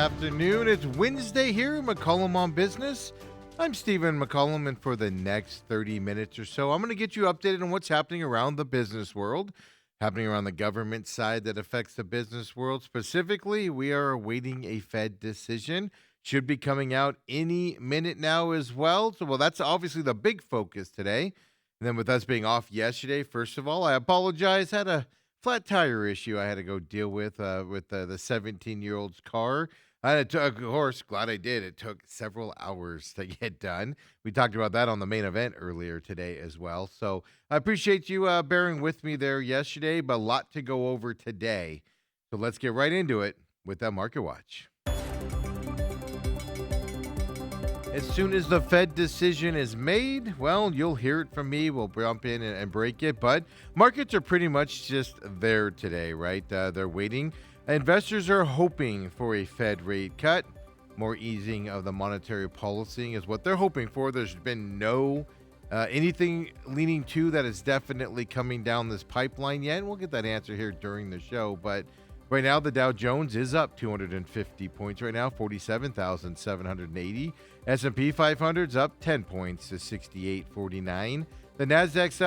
afternoon. It's Wednesday here at McCollum on Business. I'm Stephen McCollum, and for the next 30 minutes or so, I'm going to get you updated on what's happening around the business world, happening around the government side that affects the business world. Specifically, we are awaiting a Fed decision. Should be coming out any minute now as well. So, that's obviously the big focus today. And then with us being off yesterday, first of all, I apologize. Had a flat tire issue I had to go deal with the 17-year-old's car. Of course, glad I did. It took several hours to get done. We talked about that on the main event earlier today as well. So I appreciate you bearing with me there yesterday, but a lot to go over today. So let's get right into it with that Market Watch. As soon as the Fed decision is made, well, you'll hear it from me. We'll jump in and break it. But markets are pretty much just there today, right? They're waiting. Investors are hoping for a Fed rate cut. More easing of the monetary policy is what they're hoping for. There's been no anything leaning to that is definitely coming down this pipeline yet. We'll get that answer here during the show. But right now, the Dow Jones is up 250 points right now, 47,780. S&P 500's up 10 points to 6849. The Nasdaq's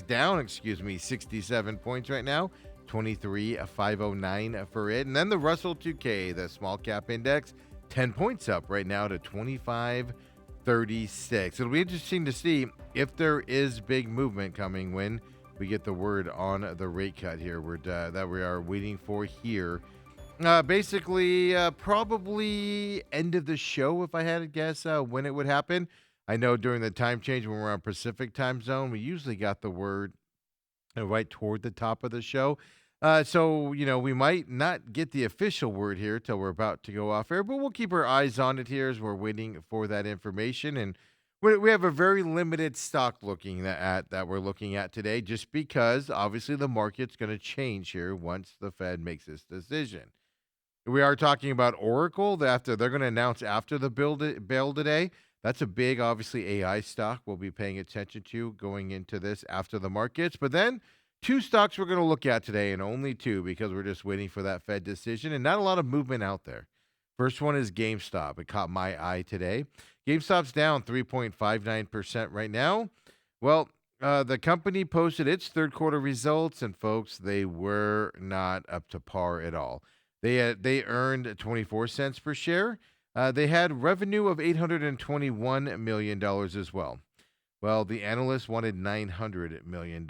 down, 67 points right now, 23,509 for it. And then the Russell 2K, the small cap index, 10 points up right now to 2536. It'll be interesting to see if there is big movement coming when we get the word on the rate cut here that we are waiting for here. Probably end of the show, if I had to guess when it would happen. I know during the time change when we're on Pacific time zone, we usually got the word right toward the top of the show. So we might not get the official word here till we're about to go off air, but we'll keep our eyes on it here as we're waiting for that information. And we have a very limited stock that we're looking at today, just because obviously the market's going to change here once the Fed makes its decision. We are talking about Oracle. They're going to announce after the bell today. That's a big, obviously, AI stock we'll be paying attention to going into this after the markets. But then two stocks we're going to look at today, and only two because we're just waiting for that Fed decision and not a lot of movement out there. First one is GameStop. It caught my eye today. GameStop's down 3.59% right now. Well, the company posted its third quarter results, and folks, they were not up to par at all. They earned 24 cents per share. They had revenue of $821 million as well. Well, the analysts wanted $900 million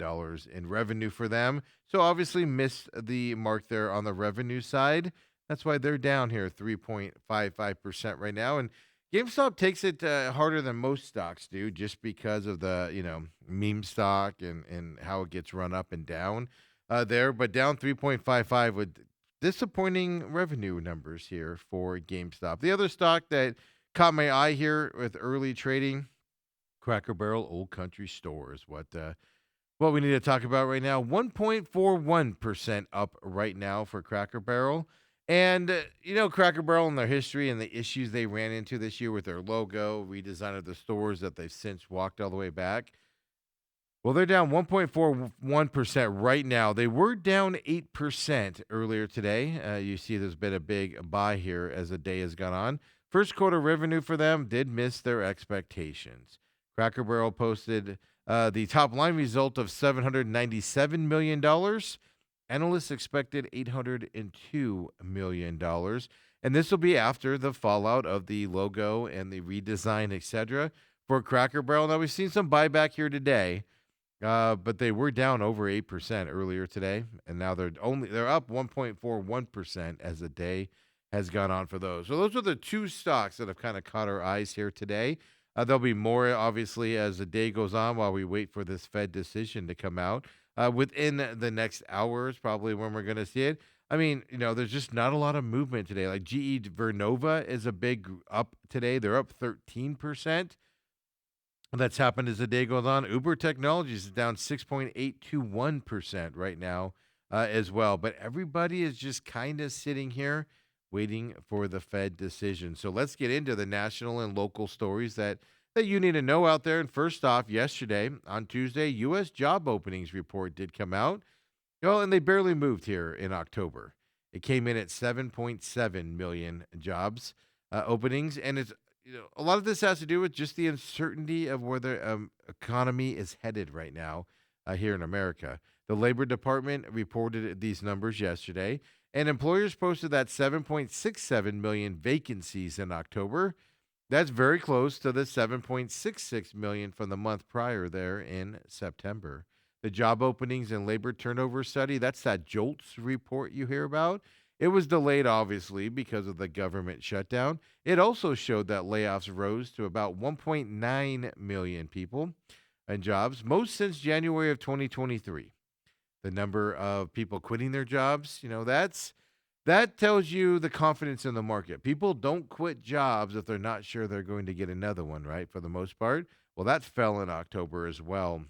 in revenue for them, so obviously missed the mark there on the revenue side. That's why they're down here 3.55% right now. And GameStop takes it harder than most stocks do just because of the meme stock and how it gets run up and down there. But down 3.55 with disappointing revenue numbers here for GameStop. The other stock that caught my eye here with early trading, Cracker Barrel Old Country Store is what we need to talk about right now. 1.41% up right now for Cracker Barrel. And, Cracker Barrel and their history and the issues they ran into this year with their logo, redesign of the stores that they've since walked all the way back. Well, they're down 1.41% right now. They were down 8% earlier today. You see there's been a big buy here as the day has gone on. First quarter revenue for them did miss their expectations. Cracker Barrel posted the top line result of $797 million. Analysts expected $802 million. And this will be after the fallout of the logo and the redesign, etc. for Cracker Barrel. Now, we've seen some buyback here today. But they were down over 8% earlier today, and now they're up 1.41% as the day has gone on for those. So those are the two stocks that have kind of caught our eyes here today. There'll be more, obviously, as the day goes on while we wait for this Fed decision to come out. Within the next hour is probably when we're going to see it. I mean, there's just not a lot of movement today. Like GE Vernova is a big up today. They're up 13%. That's happened as the day goes on. Uber Technologies is down 6.821% right now as well. But everybody is just kind of sitting here waiting for the Fed decision. So let's get into the national and local stories that you need to know out there. And first off, yesterday on Tuesday, U.S. job openings report did come out. Well, and they barely moved here in October. It came in at 7.7 million jobs openings, and it's a lot of this has to do with just the uncertainty of where the economy is headed right now here in America. The Labor Department reported these numbers yesterday, and employers posted that 7.67 million vacancies in October. That's very close to the 7.66 million from the month prior there in September. The job openings and labor turnover study, that's that JOLTS report you hear about. It was delayed, obviously, because of the government shutdown. It also showed that layoffs rose to about 1.9 million people and jobs, most since January of 2023. The number of people quitting their jobs, that tells you the confidence in the market. People don't quit jobs if they're not sure they're going to get another one, right? For the most part. Well, that fell in October as well.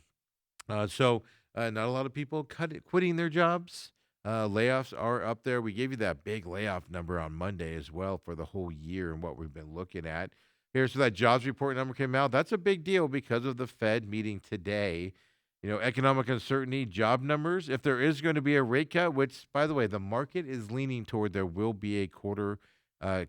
Not a lot of people quitting their jobs. Layoffs are up there. We gave you that big layoff number on Monday as well for the whole year and what we've been looking at here. So that jobs report number came out. That's a big deal because of the Fed meeting today. Economic uncertainty, job numbers. If there is going to be a rate cut, which, by the way, the market is leaning toward there will be a quarter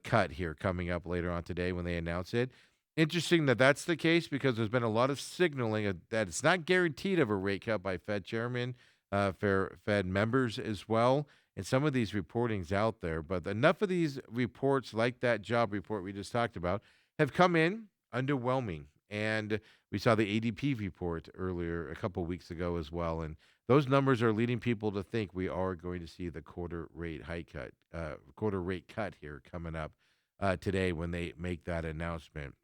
cut here coming up later on today when they announce it. Interesting that that's the case because there's been a lot of signaling that it's not guaranteed of a rate cut by Fed chairman, Fed members as well, and some of these reportings out there. But enough of these reports, like that job report we just talked about, have come in underwhelming. And we saw the ADP report earlier a couple weeks ago as well, and those numbers are leading people to think we are going to see the quarter rate cut here coming up today when they make that announcement.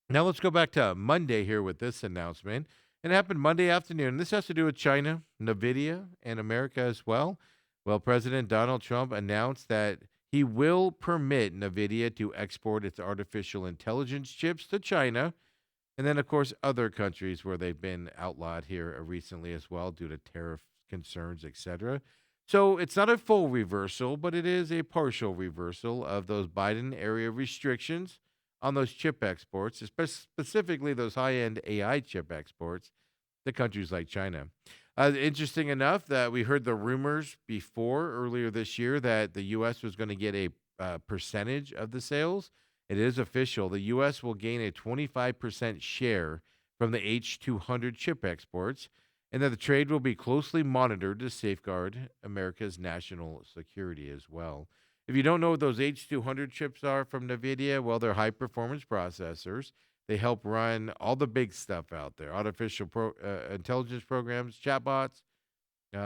Now let's go back to Monday here with this announcement. It happened Monday afternoon. This has to do with China, NVIDIA, and America as well. Well, President Donald Trump announced that he will permit NVIDIA to export its artificial intelligence chips to China. And then, of course, other countries where they've been outlawed here recently as well due to tariff concerns, etc. So it's not a full reversal, but it is a partial reversal of those Biden area restrictions on those chip exports, specifically those high-end AI chip exports to countries like China. Interesting enough that we heard the rumors before earlier this year that the U.S. was going to get a percentage of the sales. It is official. The U.S. will gain a 25% share from the H200 chip exports, and that the trade will be closely monitored to safeguard America's national security as well. If you don't know what those H200 chips are from NVIDIA, well, they're high-performance processors. They help run all the big stuff out there, artificial intelligence programs, chatbots,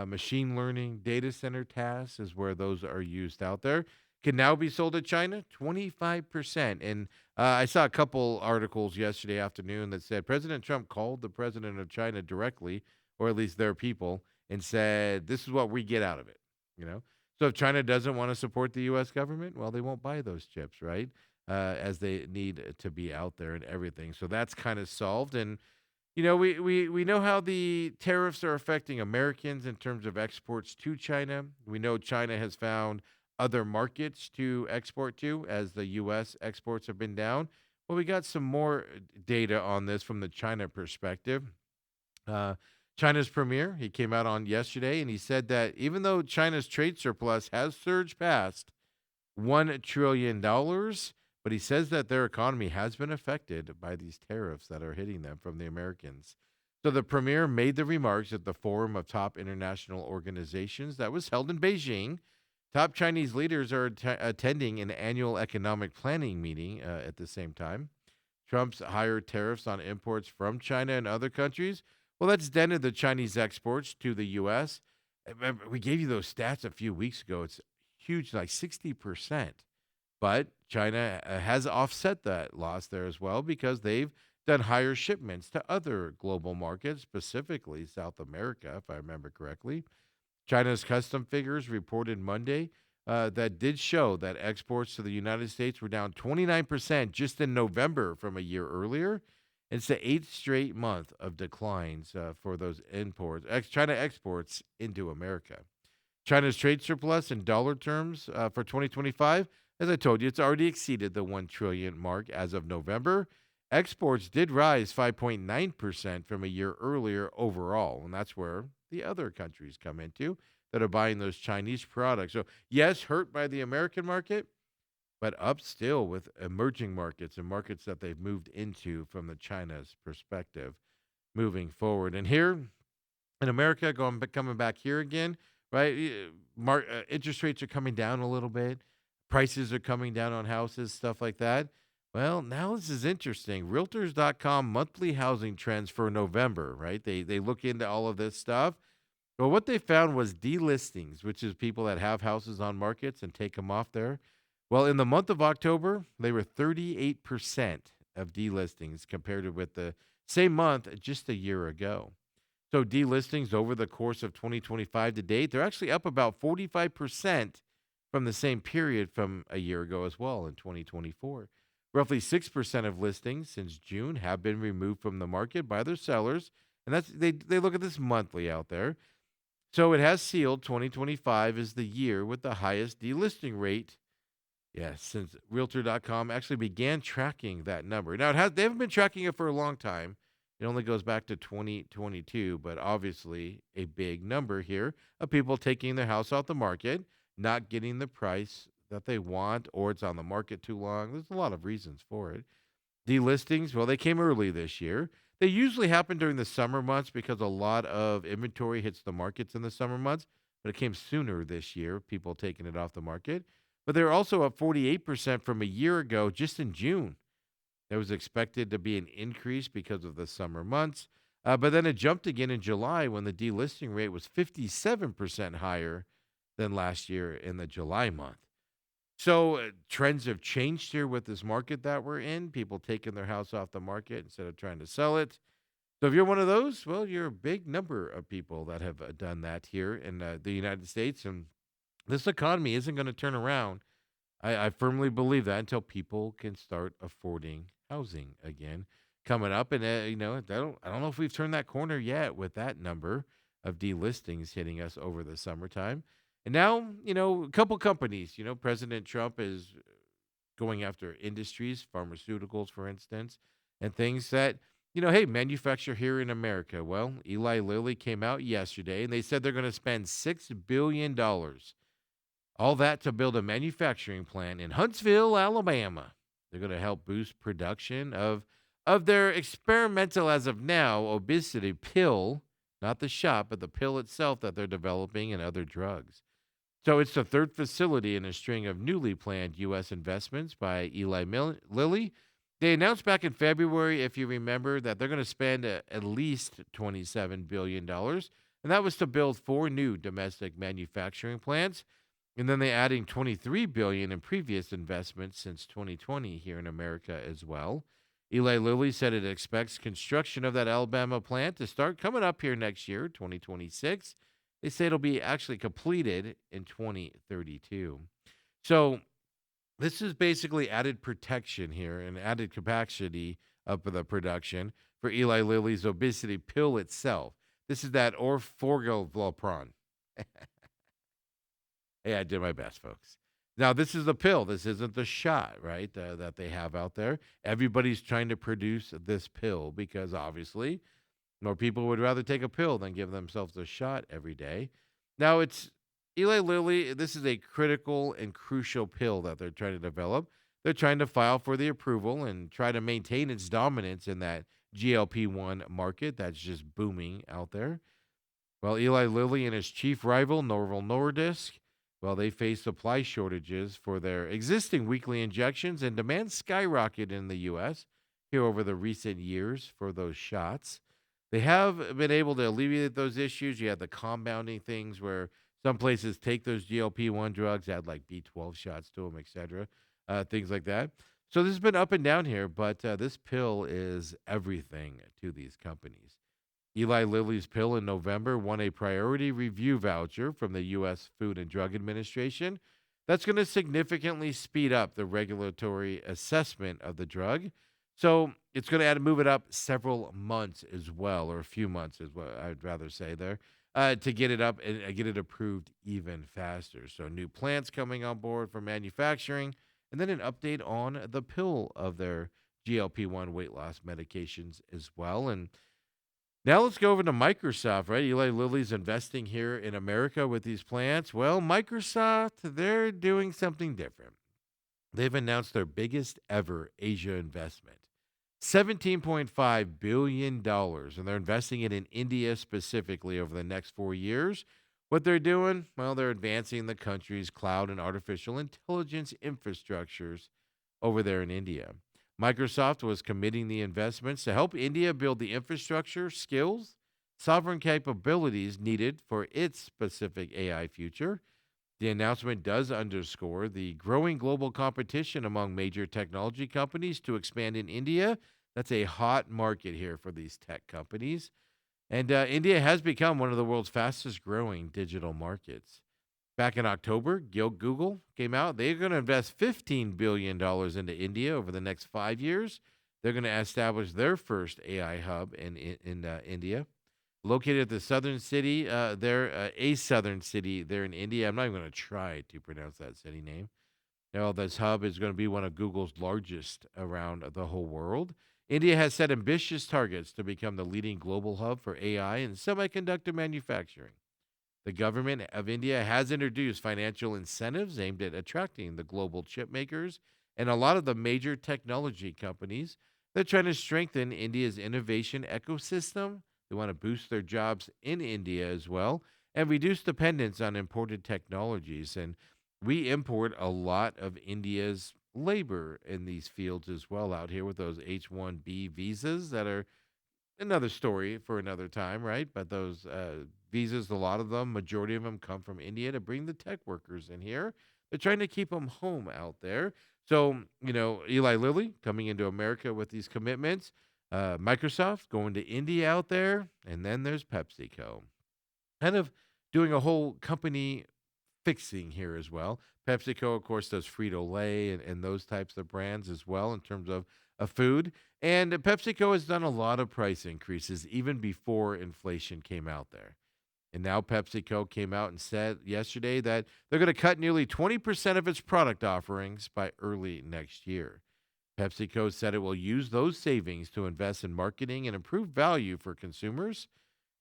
machine learning, data center tasks is where those are used out there. Can now be sold to China, 25%. And I saw a couple articles yesterday afternoon that said President Trump called the president of China directly, or at least their people, and said, this is what we get out of it, you know? So if China doesn't want to support the U.S. government, well, they won't buy those chips, right? As they need to be out there and everything. So that's kind of solved. And we know how the tariffs are affecting Americans in terms of exports to China. We know China has found other markets to export to as the U.S. exports have been down. Well, we got some more data on this from the China perspective. China's premier, he came out on yesterday and he said that even though China's trade surplus has surged past $1 trillion, but he says that their economy has been affected by these tariffs that are hitting them from the Americans. So the premier made the remarks at the Forum of Top International Organizations that was held in Beijing. Top Chinese leaders are attending an annual economic planning meeting at the same time. Trump's higher tariffs on imports from China and other countries, well, that's dented the Chinese exports to the U.S. Remember, we gave you those stats a few weeks ago. It's huge, like 60%. But China has offset that loss there as well because they've done higher shipments to other global markets, specifically South America, if I remember correctly. China's custom figures reported Monday that did show that exports to the United States were down 29% just in November from a year earlier. It's the eighth straight month of declines for those imports, China exports into America. China's trade surplus in dollar terms for 2025, as I told you, it's already exceeded the $1 trillion mark as of November. Exports did rise 5.9% from a year earlier overall, and that's where the other countries come into that are buying those Chinese products. So, yes, hurt by the American market, but up still with emerging markets and markets that they've moved into from the China's perspective moving forward. And here in America, coming back here again, right? Interest rates are coming down a little bit. Prices are coming down on houses, stuff like that. Well, now this is interesting. Realtors.com monthly housing trends for November, right? They look into all of this stuff. Well, what they found was delistings, which is people that have houses on markets and take them off there. Well, in the month of October, they were 38% of delistings compared to with the same month just a year ago. So delistings over the course of 2025 to date, they're actually up about 45% from the same period from a year ago as well in 2024. Roughly 6% of listings since June have been removed from the market by their sellers, and they look at this monthly out there. So it has sealed 2025 as the year with the highest delisting rate. Yes, since Realtor.com actually began tracking that number. Now they haven't been tracking it for a long time. It only goes back to 2022, but obviously a big number here of people taking their house off the market, not getting the price that they want, or it's on the market too long. There's a lot of reasons for it. Delistings, well, they came early this year. They usually happen during the summer months because a lot of inventory hits the markets in the summer months, but it came sooner this year, people taking it off the market. But they're also up 48% from a year ago, just in June. There was expected to be an increase because of the summer months, but then it jumped again in July when the delisting rate was 57% higher than last year in the July month. So trends have changed here with this market that we're in. People taking their house off the market instead of trying to sell it. So if you're one of those, well, you're a big number of people that have done that here in the United States, and this economy isn't going to turn around. I firmly believe that until people can start affording housing again coming up. And, I don't know if we've turned that corner yet with that number of delistings hitting us over the summertime. And now, a couple companies, President Trump is going after industries, pharmaceuticals, for instance, and things that, hey, manufacture here in America. Well, Eli Lilly came out yesterday and they said they're going to spend $6 billion, all that to build a manufacturing plant in Huntsville, Alabama. They're going to help boost production of their experimental, as of now, obesity pill, not the shot, but the pill itself that they're developing and other drugs. So it's the third facility in a string of newly planned U.S. investments by Lilly. They announced back in February, if you remember, that they're going to spend at least $27 billion, and that was to build four new domestic manufacturing plants. And then they adding 23 billion in previous investments since 2020 here in America as well. Eli Lilly said it expects construction of that Alabama plant to start coming up here next year, 2026. They say it'll be actually completed in 2032. So this is basically added protection here and added capacity of the production for Eli Lilly's obesity pill itself. This is that orforglipron. Hey, I did my best, folks. Now, this is the pill. This isn't the shot, right, that they have out there. Everybody's trying to produce this pill because obviously more people would rather take a pill than give themselves a shot every day. Now, it's Eli Lilly. This is a critical and crucial pill that they're trying to develop. They're trying to file for the approval and try to maintain its dominance in that GLP-1 market that's just booming out there. Well, Eli Lilly and his chief rival, Novo Nordisk, well, they face supply shortages for their existing weekly injections, and demand skyrocketed in the U.S. here over the recent years for those shots. They have been able to alleviate those issues. You have the compounding things where some places take those GLP-1 drugs, add like B12 shots to them, etc., things like that. So this has been up and down here, but this pill is everything to these companies. Eli Lilly's pill in November won a priority review voucher from the U.S. Food and Drug Administration. That's going to significantly speed up the regulatory assessment of the drug. So it's going to move it up several months as well, or a few months is what I'd rather say there, to get it up and get it approved even faster. So new plants coming on board for manufacturing, and then an update on the pill of their GLP-1 weight loss medications as well. And now let's go over to Microsoft, right? Eli Lilly's investing here in America with these plants. Well, Microsoft, they're doing something different. They've announced their biggest ever Asia investment. $17.5 billion, and they're investing it in India specifically over the next 4 years. What they're doing? Well, they're advancing the country's cloud and artificial intelligence infrastructures over there in India. Microsoft was committing the investments to help India build the infrastructure, skills, sovereign capabilities needed for its specific AI future. The announcement does underscore the growing global competition among major technology companies to expand in India. That's a hot market here for these tech companies. And India has become one of the world's fastest growing digital markets. Back in October, Google came out. They're going to invest $15 billion into India over the next 5 years. They're going to establish their first AI hub in India, located at the southern city, a southern city there in India. I'm not even going to try to pronounce that city name. Now, this hub is going to be one of Google's largest around the whole world. India has set ambitious targets to become the leading global hub for AI and semiconductor manufacturing. The government of India has introduced financial incentives aimed at attracting the global chip makers and a lot of the major technology companies. They're trying to strengthen India's innovation ecosystem. They want to boost their jobs in India as well and reduce dependence on imported technologies. And we import a lot of India's labor in these fields as well out here with those H-1B visas that are another story for another time, right? But those visas, a lot of them, majority of them come from India to bring the tech workers in here. They're trying to keep them home out there. So, Eli Lilly coming into America with these commitments, Microsoft going to India out there, and then there's PepsiCo. Kind of doing a whole company fixing here as well. PepsiCo, of course, does Frito Lay and those types of brands as well in terms of food. And PepsiCo has done a lot of price increases even before inflation came out there. And now PepsiCo came out and said yesterday that they're going to cut nearly 20% of its product offerings by early next year. PepsiCo said it will use those savings to invest in marketing and improve value for consumers.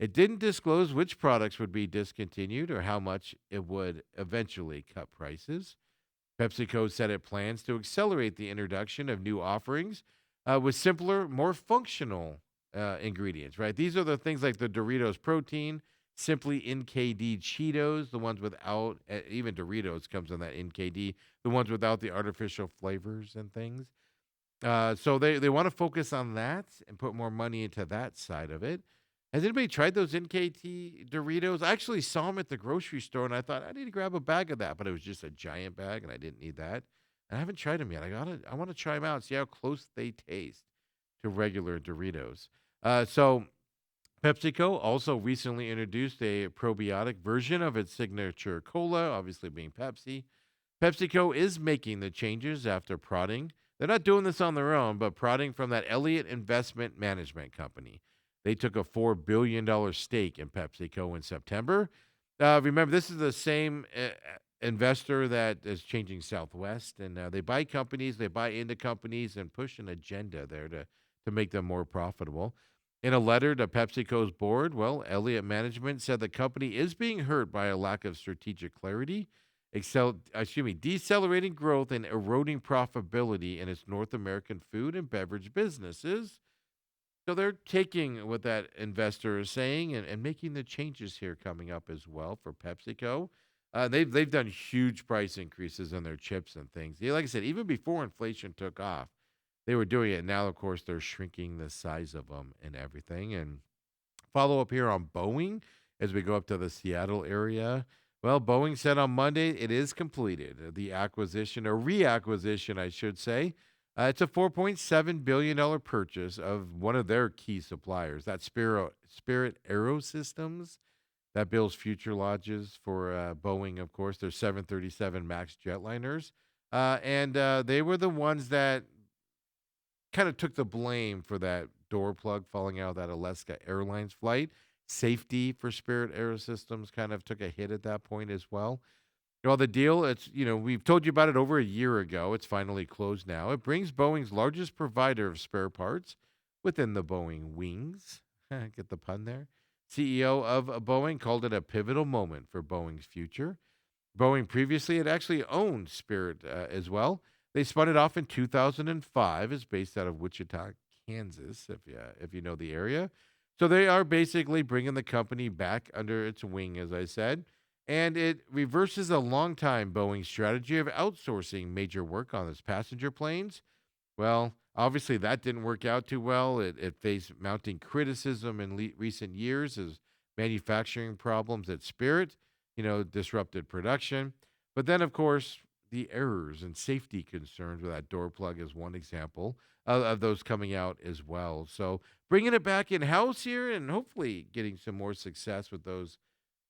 It didn't disclose which products would be discontinued or how much it would eventually cut prices. PepsiCo said it plans to accelerate the introduction of new offerings with simpler, more functional ingredients, right? These are the things like the Doritos protein, simply NKD Cheetos, the ones without, even Doritos comes in that NKD, the ones without the artificial flavors and things. So they want to focus on that and put more money into that side of it. Has anybody tried those NKT Doritos? I actually saw them at the grocery store, and I thought I need to grab a bag of that, but it was just a giant bag, and I didn't need that. And I haven't tried them yet. I want to try them out and see how close they taste to regular Doritos. So PepsiCo also recently introduced a probiotic version of its signature cola, obviously being Pepsi. PepsiCo is making the changes after prodding. They're not doing this on their own, but prodding from that Elliott Investment Management Company. They took a $4 billion stake in PepsiCo in September. Remember, this is the same investor that is changing Southwest, and they buy companies, they buy into companies, and push an agenda there to make them more profitable. In a letter to PepsiCo's board, well, Elliott Management said the company is being hurt by a lack of strategic clarity, decelerating growth and eroding profitability in its North American food and beverage businesses. So they're taking what that investor is saying and making the changes here coming up as well for PepsiCo. They've done huge price increases on their chips and things. Yeah, like I said, even before inflation took off, they were doing it. Now, of course, they're shrinking the size of them and everything. And follow up here on Boeing as we go up to the Seattle area. Well, Boeing said on Monday it is completed. The acquisition, or reacquisition, I should say. It's a $4.7 billion purchase of one of their key suppliers, that Spirit Aerosystems, that builds future lodges for Boeing, of course. Their 737 MAX jetliners. And they were the ones that kind of took the blame for that door plug falling out of that Alaska Airlines flight. Safety for Spirit Aerosystems kind of took a hit at that point as well. Well, the deal, we've told you about it over a year ago. It's finally closed now. It brings Boeing's largest provider of spare parts within the Boeing wings. Get the pun there. CEO of Boeing called it a pivotal moment for Boeing's future. Boeing previously had actually owned Spirit as well. They spun it off in 2005. It's based out of Wichita, Kansas, if you know the area. So they are basically bringing the company back under its wing, as I said, and it reverses a long-time Boeing strategy of outsourcing major work on its passenger planes. Well, obviously that didn't work out too well. It faced mounting criticism in recent years as manufacturing problems at Spirit, disrupted production. But then, of course, the errors and safety concerns with that door plug is one example of those coming out as well. So bringing it back in house here and hopefully getting some more success with those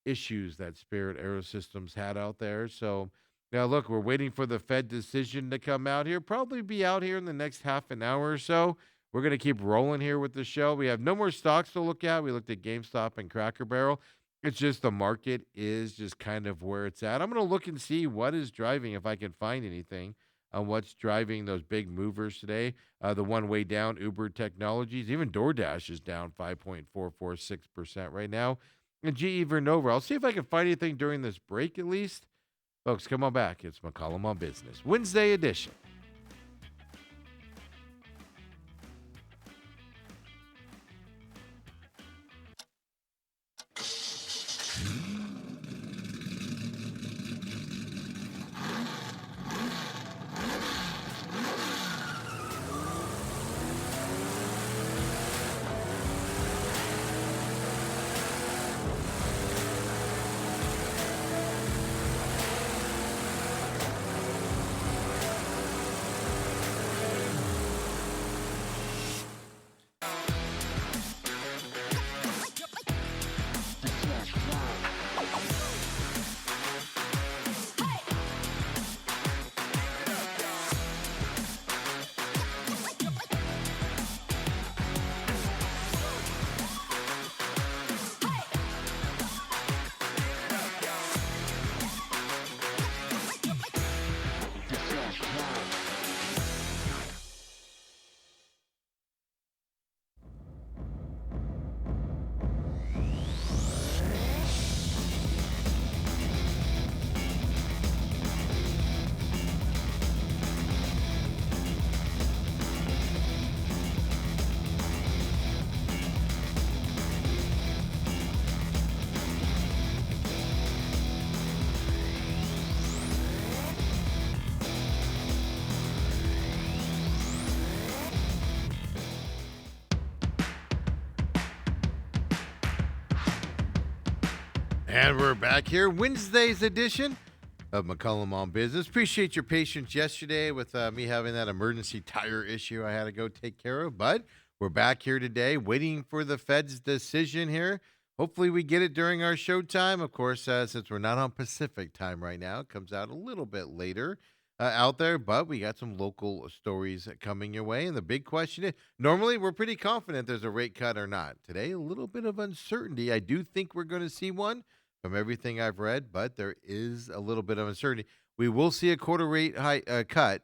issues that Spirit Aerosystems had out there. So now, look, we're waiting for the Fed decision to come out here. Probably be out here in the next half an hour or so. We're going to keep rolling here with the show. We have no more stocks to look at. We looked at GameStop and Cracker Barrel. It's just the market is just kind of where it's at. I'm going to look and see what is driving, if I can find anything on what's driving those big movers today. The one way down, Uber Technologies, even DoorDash is down 5.446% right now. And GE Vernova. I'll see if I can find anything during this break at least. Folks, come on back. It's McCollum on Business, Wednesday edition. And we're back here, Wednesday's edition of McCollum on Business. Appreciate your patience yesterday with me having that emergency tire issue I had to go take care of. But we're back here today waiting for the Fed's decision here. Hopefully we get it during our show time. Of course, since we're not on Pacific time right now, it comes out a little bit later out there. But we got some local stories coming your way. And the big question is, normally we're pretty confident there's a rate cut or not. Today, a little bit of uncertainty. I do think we're going to see one from everything I've read, but there is a little bit of uncertainty. We will see a quarter rate cut,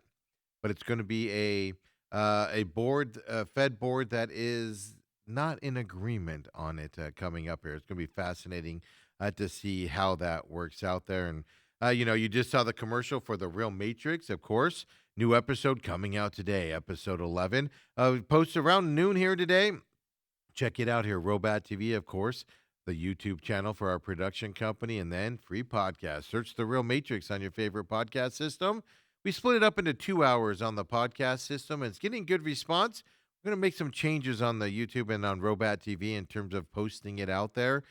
but it's going to be a board, Fed board that is not in agreement on it coming up here. It's going to be fascinating to see how that works out there. And you just saw the commercial for the Real Matrix, of course. New episode coming out today, episode 11. Posts around noon here today. Check it out here, Robot TV, of course, the YouTube channel for our production company, and then free podcast. Search The Real Matrix on your favorite podcast system. We split it up into 2 hours on the podcast system, and it's getting good response. We're going to make some changes on the YouTube and on Robot TV in terms of posting it out there.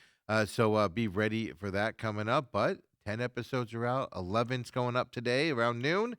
So be ready for that coming up. But 10 episodes are out. 11's going up today around noon.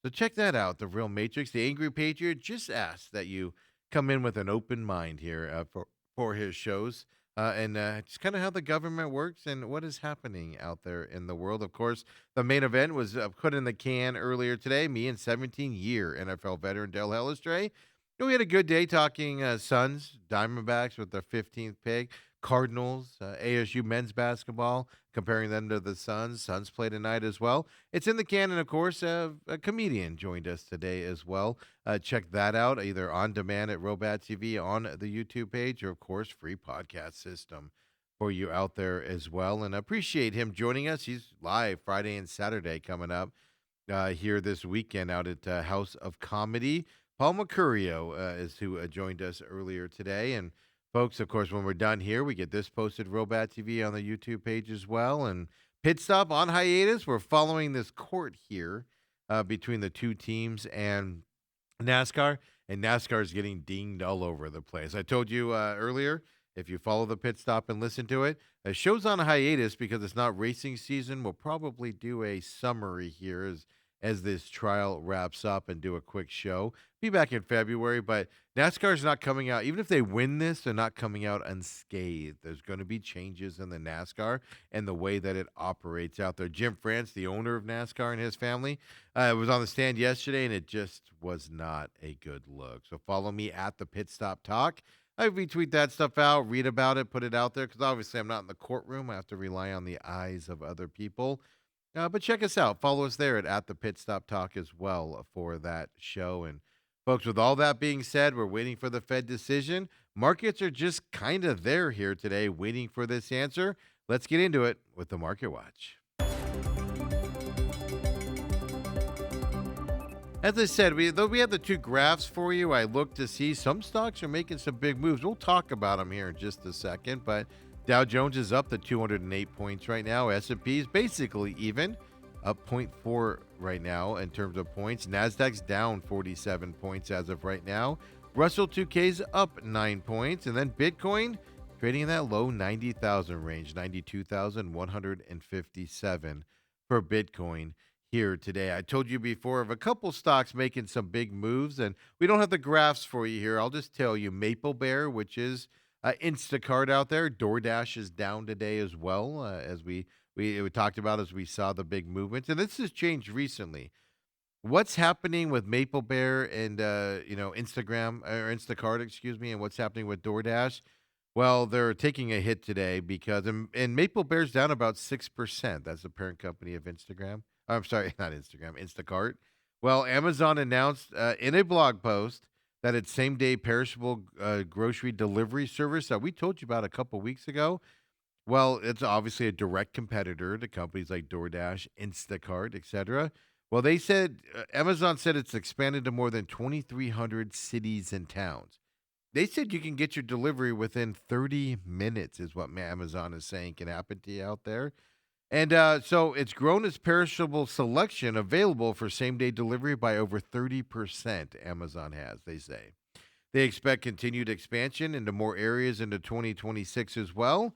So check that out, The Real Matrix. The Angry Patriot just asked that you come in with an open mind here for his shows. And just kind of how the government works and what is happening out there in the world. Of course, the main event was put in the can earlier today. Me and 17-year NFL veteran Del Hellestrey. We had a good day talking Suns, Diamondbacks with their 15th pick. Cardinals, ASU men's basketball, comparing them to the Suns. Suns play tonight as well. It's in the can, and of course, a comedian joined us today as well. Check that out either on demand at Robat TV on the YouTube page, or of course, free podcast system for you out there as well. And I appreciate him joining us. He's live Friday and Saturday coming up here this weekend out at House of Comedy. Paul Mercurio is who joined us earlier today. And folks, of course, when we're done here, we get this posted Robat TV on the YouTube page as well. And Pit Stop on hiatus. We're following this court here between the two teams and NASCAR, and NASCAR is getting dinged all over the place. I told you earlier, if you follow the pit stop and listen to it, the show's on hiatus because it's not racing season. We'll probably do a summary here as this trial wraps up and do a quick show. Be back in February, but NASCAR's not coming out. Even if they win this, they're not coming out unscathed. There's going to be changes in the NASCAR and the way that it operates out there. Jim France, the owner of NASCAR, and his family, was on the stand yesterday, and it just was not a good look. So follow me at the Pit Stop Talk. I retweet that stuff out, read about it, put it out there, because obviously I'm not in the courtroom. I have to rely on the eyes of other people. But check us out. Follow us there at the Pit Stop Talk as well for that show. And folks, with all that being said, we're waiting for the Fed decision. Markets are just kind of there here today, waiting for this answer. Let's get into it with the Market Watch. As I said, though we have the two graphs for you, I look to see some stocks are making some big moves. We'll talk about them here in just a second, but Dow Jones is up to 208 points right now. S&P is basically even, up zero point 0.4 right now in terms of points. Nasdaq's down 47 points as of right now. Russell 2K's up 9 points, and then Bitcoin trading in that low 90,000 range, 92,157 for Bitcoin here today. I told you before of a couple stocks making some big moves, and we don't have the graphs for you here. I'll just tell you Maple Bear, which is Instacart out there. DoorDash is down today as well, as we talked about as we saw the big movements. And this has changed recently. What's happening with Maple Bear and Instagram or Instacart, excuse me, and what's happening with DoorDash? Well, they're taking a hit today because and Maple Bear's down about 6%. That's the parent company of Instagram. I'm sorry, not Instagram, Instacart. Well, Amazon announced in a blog post that its same-day perishable grocery delivery service that we told you about a couple weeks ago. Well, it's obviously a direct competitor to companies like DoorDash, Instacart, etc. Well, they said Amazon said it's expanded to more than 2,300 cities and towns. They said you can get your delivery within 30 minutes, is what Amazon is saying can happen to you out there. And so it's grown its perishable selection available for same-day delivery by over 30%, Amazon has, they say. They expect continued expansion into more areas into 2026 as well.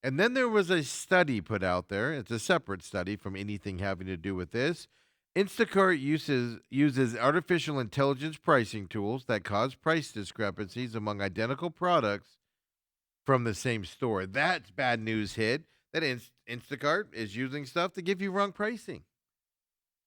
And then there was a study put out there. It's a separate study from anything having to do with this. Instacart uses artificial intelligence pricing tools that cause price discrepancies among identical products from the same store. That's bad news hit that Instacart is using stuff to give you wrong pricing.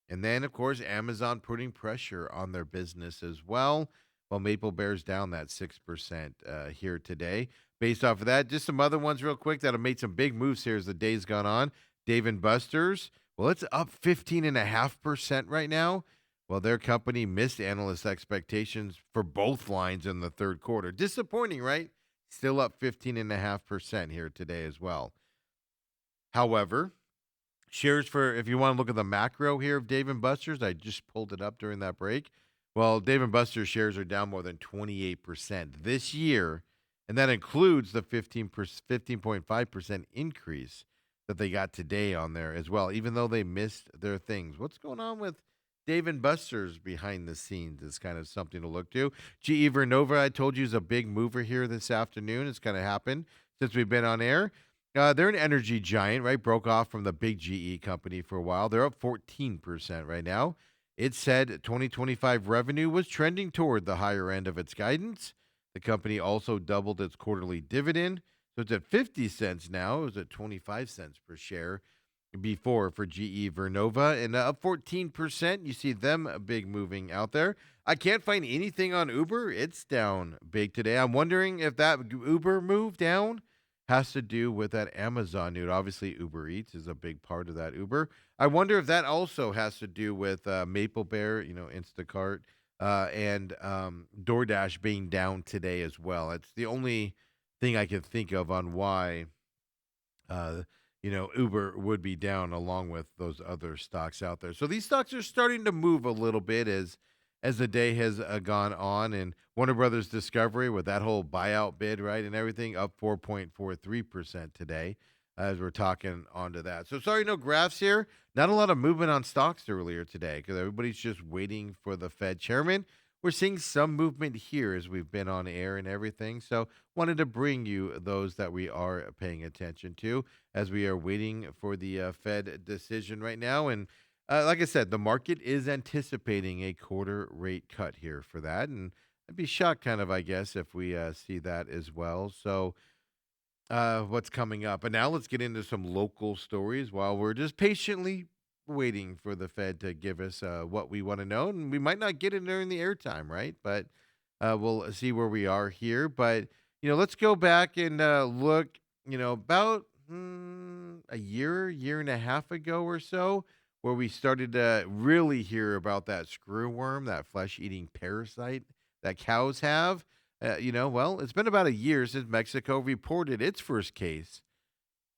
And then, of course, Amazon putting pressure on their business as well. Well, Maple Bear's down that 6% here today. Based off of that, just some other ones real quick that have made some big moves here as the day's gone on. Dave & Buster's, well, it's up 15.5% right now. Well, their company missed analyst expectations for both lines in the third quarter. Disappointing, right? Still up 15.5% here today as well. However, shares for, if you want to look at the macro here of Dave & Buster's, I just pulled it up during that break. Well, Dave & Buster's shares are down more than 28% this year, and that includes the 15.5% increase that they got today on there as well, even though they missed their things. What's going on with Dave & Buster's behind the scenes is kind of something to look to. GE Vernova, I told you, is a big mover here this afternoon. It's kind of happened since we've been on air. They're an energy giant, right? Broke off from the big GE company for a while. They're up 14% right now. It said 2025 revenue was trending toward the higher end of its guidance. The company also doubled its quarterly dividend. So it's at 50 cents now. It was at 25 cents per share before for GE Vernova. And up 14%. You see them big moving out there. I can't find anything on Uber. It's down big today. I'm wondering if that Uber move down has to do with that Amazon news. Obviously, Uber Eats is a big part of that Uber. I wonder if that also has to do with Maple Bear, Instacart, and DoorDash being down today as well. It's the only thing I can think of on why uh, Uber would be down along with those other stocks out there. So these stocks are starting to move a little bit as the day has gone on. And Warner Brothers Discovery with that whole buyout bid, right, and everything up 4.43% today as we're talking onto that. So sorry, no graphs here. Not a lot of movement on stocks earlier today because everybody's just waiting for the Fed chairman. We're seeing some movement here as we've been on air and everything. So wanted to bring you those that we are paying attention to as we are waiting for the Fed decision right now. And like I said, the market is anticipating a quarter rate cut here for that. And I'd be shocked, kind of, I guess, if we see that as well. So, what's coming up? And now let's get into some local stories while we're just patiently waiting for the Fed to give us what we want to know. And we might not get it during the airtime, right? But we'll see where we are here. But, let's go back and look, about a year and a half ago or so, where we started to really hear about that screwworm, that flesh eating parasite that cows have. Well, it's been about a year since Mexico reported its first case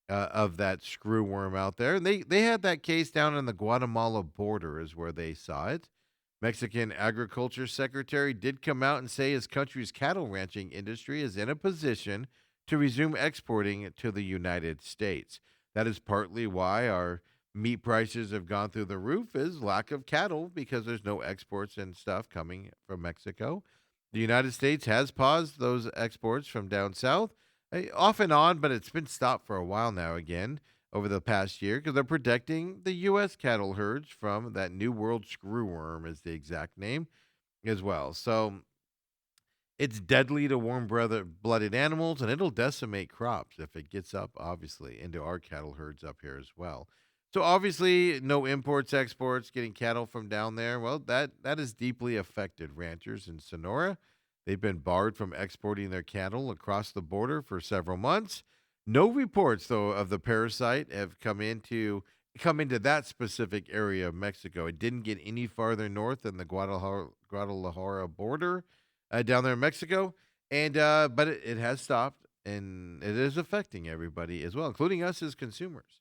of that screwworm out there. And they had that case down on the Guatemala border, is where they saw it. Mexican Agriculture Secretary did come out and say his country's cattle ranching industry is in a position to resume exporting to the United States. That is partly why our meat prices have gone through the roof is lack of cattle because there's no exports and stuff coming from Mexico. The United States has paused those exports from down south, off and on, but it's been stopped for a while now again over the past year because they're protecting the U.S. cattle herds from that New World screwworm, is the exact name as well. So it's deadly to warm blooded animals, and it'll decimate crops if it gets up, obviously, into our cattle herds up here as well. So obviously, no imports, exports, getting cattle from down there. Well, that has deeply affected ranchers in Sonora. They've been barred from exporting their cattle across the border for several months. No reports, though, of the parasite have come into that specific area of Mexico. It didn't get any farther north than the Guadalajara border down there in Mexico, and but it has stopped, and it is affecting everybody as well, including us as consumers.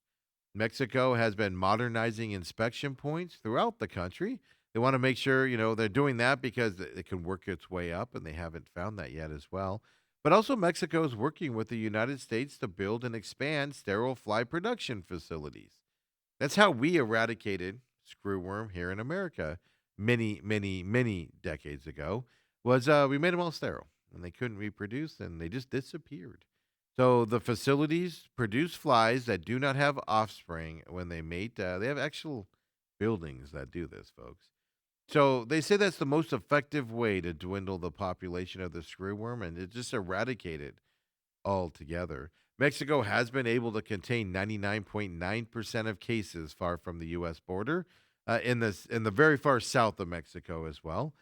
Mexico has been modernizing inspection points throughout the country. They want to make sure they're doing that because it can work its way up, and they haven't found that yet as well. But also, Mexico is working with the United States to build and expand sterile fly production facilities. That's how we eradicated screwworm here in America many, many, many decades ago. Was we made them all sterile and they couldn't reproduce and they just disappeared. So the facilities produce flies that do not have offspring when they mate. They have actual buildings that do this, folks. So they say that's the most effective way to dwindle the population of the screwworm and to just eradicate it altogether. Mexico has been able to contain 99.9% of cases far from the U.S. border, in the very far south of Mexico as well.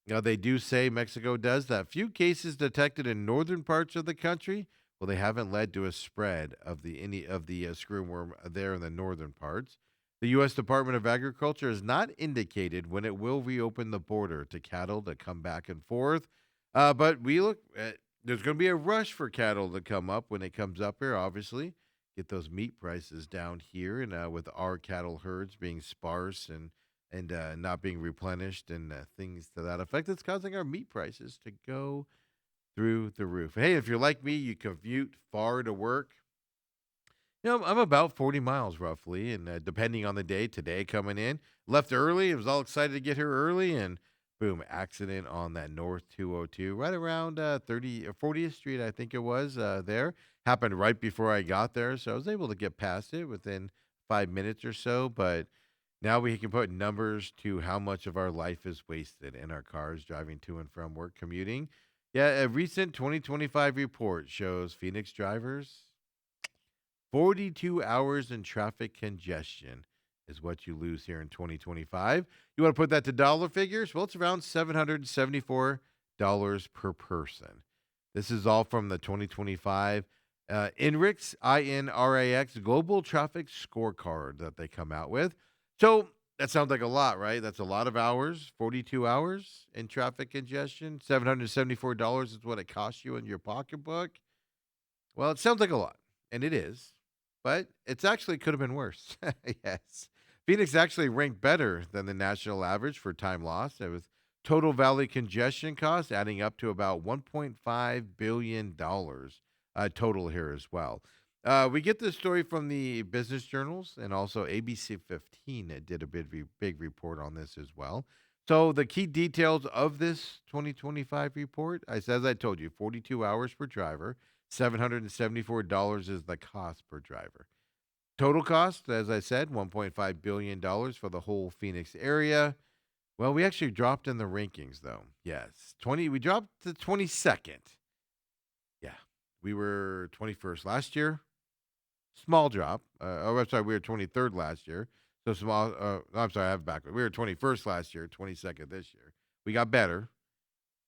Now they do say Mexico does that. Few cases detected in northern parts of the country. Well, they haven't led to a spread of the any of the screwworm there in the northern parts. The U.S. Department of Agriculture has not indicated when it will reopen the border to cattle to come back and forth. But we look at there's going to be a rush for cattle to come up when it comes up here, obviously. Get those meat prices down here, and with our cattle herds being sparse and not being replenished and things to that effect, it's causing our meat prices to go through the roof. Hey, if you're like me, you commute far to work. I'm about 40 miles roughly, and depending on the day, today coming in, left early. I was all excited to get here early, and boom, accident on that North 202, right around 30 or 40th Street, I think it was there. Happened right before I got there, so I was able to get past it within 5 minutes or so. But now we can put numbers to how much of our life is wasted in our cars driving to and from work commuting. Yeah, a recent 2025 report shows Phoenix drivers 42 hours in traffic congestion is what you lose here in 2025. You want to put that to dollar figures? Well, it's around $774 per person. This is all from the 2025 INRAX Global Traffic Scorecard that they come out with. So that sounds like a lot, right? That's a lot of hours, 42 hours in traffic congestion. $774 is what it costs you in your pocketbook. Well, it sounds like a lot, and it is, but it's actually could have been worse. Yes. Phoenix actually ranked better than the national average for time lost. It was total valley congestion costs adding up to about $1.5 billion total here as well. We get this story from the business journals and also ABC 15 did a big report on this as well. So the key details of this 2025 report, as I told you, 42 hours per driver. $774 is the cost per driver. Total cost, as I said, $1.5 billion for the whole Phoenix area. Well, we actually dropped in the rankings, though. Yes, we dropped to 22nd. Yeah, we were 21st last year. Small drop. I'm sorry, we were 23rd last year. So small. I'm sorry, I have it backward. We were 21st last year, 22nd this year. We got better.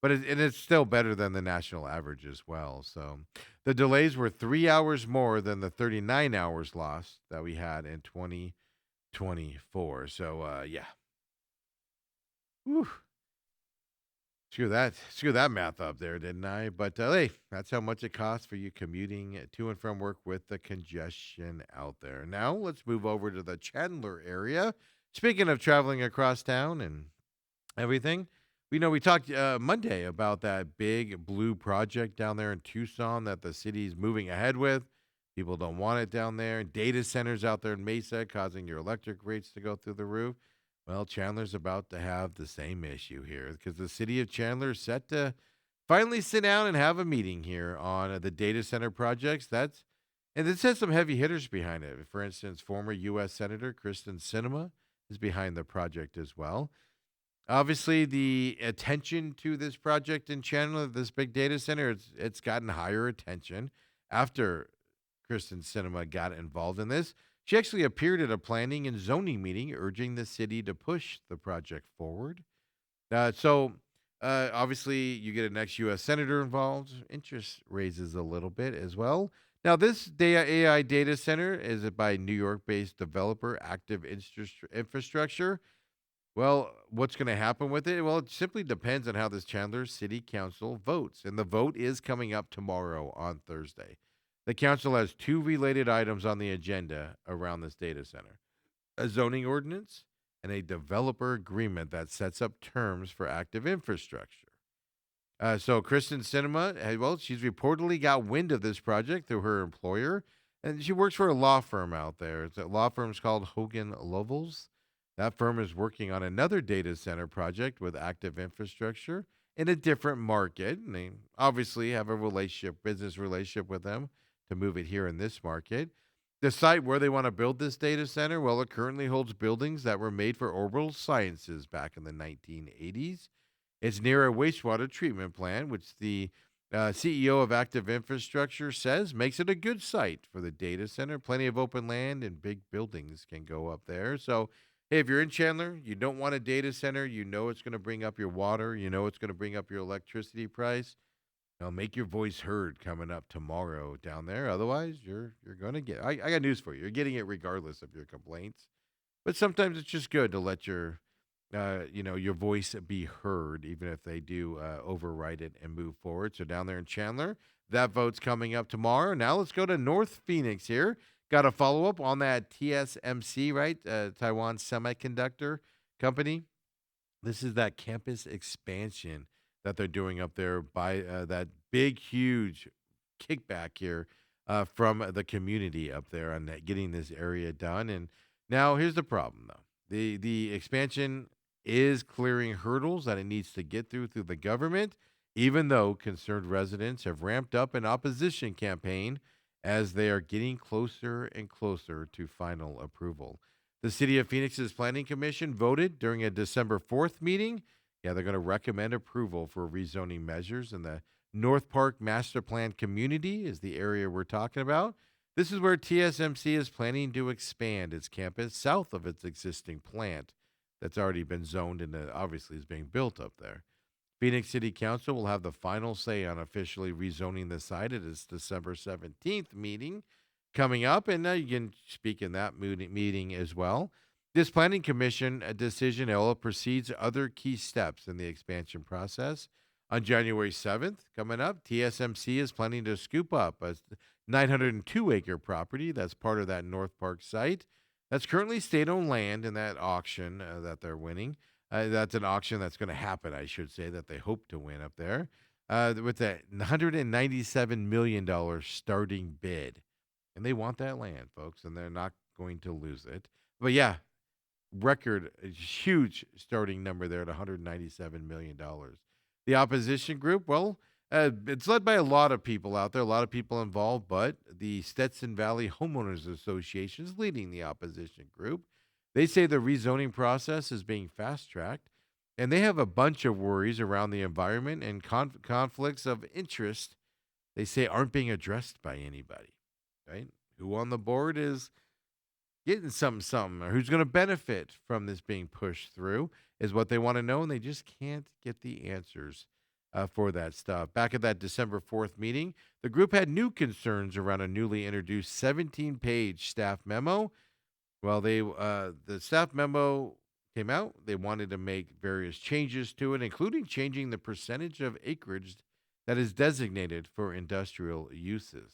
But it's still better than the national average as well. So the delays were 3 hours more than the 39 hours lost that we had in 2024. So yeah, whew, screw that math up there, didn't I? But hey, that's how much it costs for you commuting to and from work with the congestion out there. Now let's move over to the Chandler area. Speaking of traveling across town and everything. We know we talked Monday about that big blue project down there in Tucson that the city's moving ahead with. People don't want it down there. Data centers out there in Mesa causing your electric rates to go through the roof. Well, Chandler's about to have the same issue here because the city of Chandler is set to finally sit down and have a meeting here on the data center projects. And this has some heavy hitters behind it. For instance, former U.S. Senator Kristen Sinema is behind the project as well. Obviously, the attention to this project in Chandler, this big data center, it's gotten higher attention after Kristen Sinema got involved in this. She actually appeared at a planning and zoning meeting urging the city to push the project forward. Obviously, you get an ex-U.S. senator involved. Interest raises a little bit as well. Now, this AI data center is by New York-based developer Active Infrastructure. Well, what's going to happen with it? Well, it simply depends on how this Chandler City Council votes. And the vote is coming up tomorrow on Thursday. The council has two related items on the agenda around this data center: a zoning ordinance and a developer agreement that sets up terms for active infrastructure. So Kristen Cinema, well, she's reportedly got wind of this project through her employer, and she works for a law firm out there. It's a law firm's called Hogan Lovells. That firm is working on another data center project with active infrastructure in a different market. And they obviously have a business relationship with them to move it here in this market. The site where they want to build this data center, well, it currently holds buildings that were made for orbital sciences back in the 1980s. It's near a wastewater treatment plant, which the CEO of Active Infrastructure says makes it a good site for the data center. Plenty of open land and big buildings can go up there. So, hey, if you're in Chandler, you don't want a data center, you know it's going to bring up your water, you know it's going to bring up your electricity price. Now, make your voice heard coming up tomorrow down there. Otherwise, you're going to get. I got news for you. You're getting it regardless of your complaints. But sometimes it's just good to let your voice be heard, even if they do override it and move forward. So down there in Chandler, that vote's coming up tomorrow. Now let's go to North Phoenix here. Got a follow up on that TSMC, right? Taiwan Semiconductor Company. This is that campus expansion that they're doing up there by that big, huge kickback here from the community up there on getting this area done. And now here's the problem, though. The expansion is clearing hurdles that it needs to get through the government, even though concerned residents have ramped up an opposition campaign as they are getting closer and closer to final approval. The City of Phoenix's Planning Commission voted during a December 4th meeting. Yeah, they're going to recommend approval for rezoning measures in the North Park Master Plan community is the area we're talking about. This is where TSMC is planning to expand its campus south of its existing plant that's already been zoned and obviously is being built up there. Phoenix City Council will have the final say on officially rezoning the site at its December 17th meeting coming up, and you can speak in that meeting as well. This planning commission decision will proceeds other key steps in the expansion process. On January 7th, coming up, TSMC is planning to scoop up a 902-acre property that's part of that North Park site. That's currently state-owned land in that auction that they're winning. That's an auction that's going to happen, I should say, that they hope to win up there with that $197 million starting bid. And they want that land, folks, and they're not going to lose it. But yeah, record huge starting number there at $197 million. The opposition group, well, it's led by a lot of people out there, a lot of people involved, but the Stetson Valley Homeowners Association is leading the opposition group. They say the rezoning process is being fast tracked, and they have a bunch of worries around the environment and conflicts of interest they say aren't being addressed by anybody, right? Who on the board is getting something, or who's going to benefit from this being pushed through is what they want to know, and they just can't get the answers for that stuff. Back at that December 4th meeting, the group had new concerns around a newly introduced 17-page staff memo. Well, the staff memo came out. They wanted to make various changes to it, including changing the percentage of acreage that is designated for industrial uses.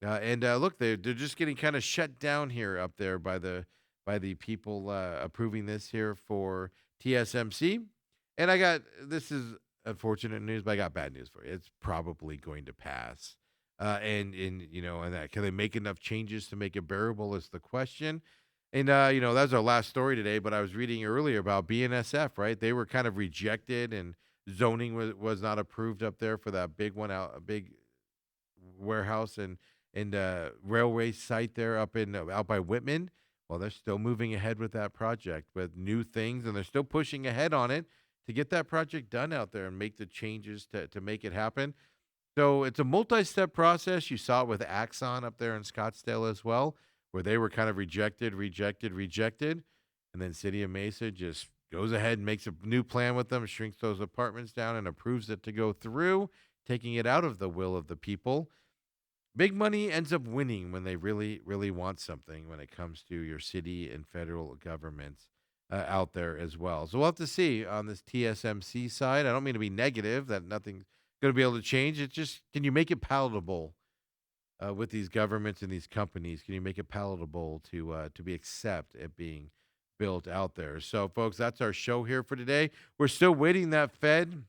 And look, they're just getting kind of shut down here up there by the people approving this here for TSMC. And this is unfortunate news, but I got bad news for you. It's probably going to pass. And that can they make enough changes to make it bearable is the question. And that's our last story today. But I was reading earlier about BNSF, right? They were kind of rejected, and zoning was not approved up there for that big one out, a big warehouse and railway site there up in out by Whitman. Well, they're still moving ahead with that project with new things, and they're still pushing ahead on it to get that project done out there and make the changes to make it happen. So it's a multi-step process. You saw it with Axon up there in Scottsdale as well, where they were kind of rejected, and then City of Mesa just goes ahead and makes a new plan with them, shrinks those apartments down, and approves it to go through, taking it out of the will of the people. Big money ends up winning when they really, really want something when it comes to your city and federal governments out there as well. So we'll have to see on this TSMC side. I don't mean to be negative that nothing's going to be able to change. It's just, can you make it palatable with these governments and these companies? Can you make it palatable to be accept it being built out there? So, folks, that's our show here for today. We're still waiting that Fed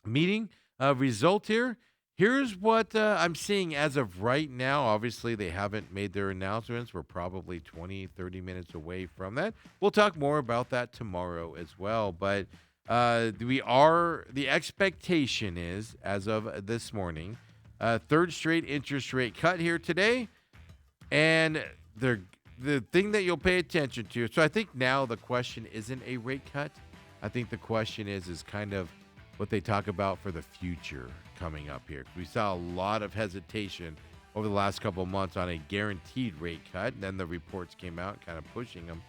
meeting result here. Here's what I'm seeing as of right now. Obviously, they haven't made their announcements. We're probably 20, 30 minutes away from that. We'll talk more about that tomorrow as well. But the expectation is, as of this morning, third straight interest rate cut here today. And the thing that you'll pay attention to. So I think now the question isn't a rate cut. I think the question is kind of what they talk about for the future coming up here. We saw a lot of hesitation over the last couple of months on a guaranteed rate cut, and then the reports came out kind of pushing them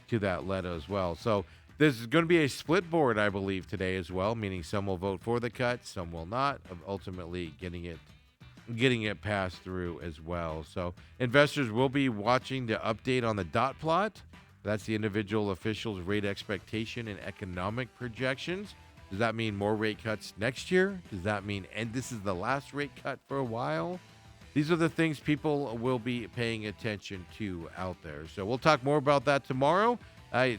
to that letter as well. So this is going to be a split board, I believe, today as well, meaning some will vote for the cut, some will not, of ultimately getting it passed through as well. So investors will be watching the update on the dot plot. That's the individual officials' rate expectation and economic projections. Does that mean more rate cuts next year? Does that mean, and this is the last rate cut for a while? These are the things people will be paying attention to out there. So we'll talk more about that tomorrow.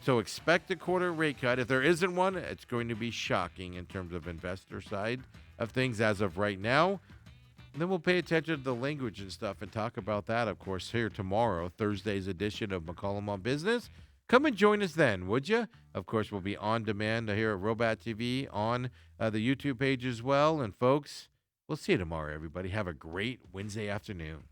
So expect a quarter rate cut. If there isn't one, it's going to be shocking in terms of investor side of things as of right now. And then we'll pay attention to the language and stuff and talk about that, of course, here tomorrow, Thursday's edition of McCollum on Business. Come and join us then, would you? Of course, we'll be on demand here at Robot TV on the YouTube page as well. And folks, we'll see you tomorrow, everybody. Have a great Wednesday afternoon.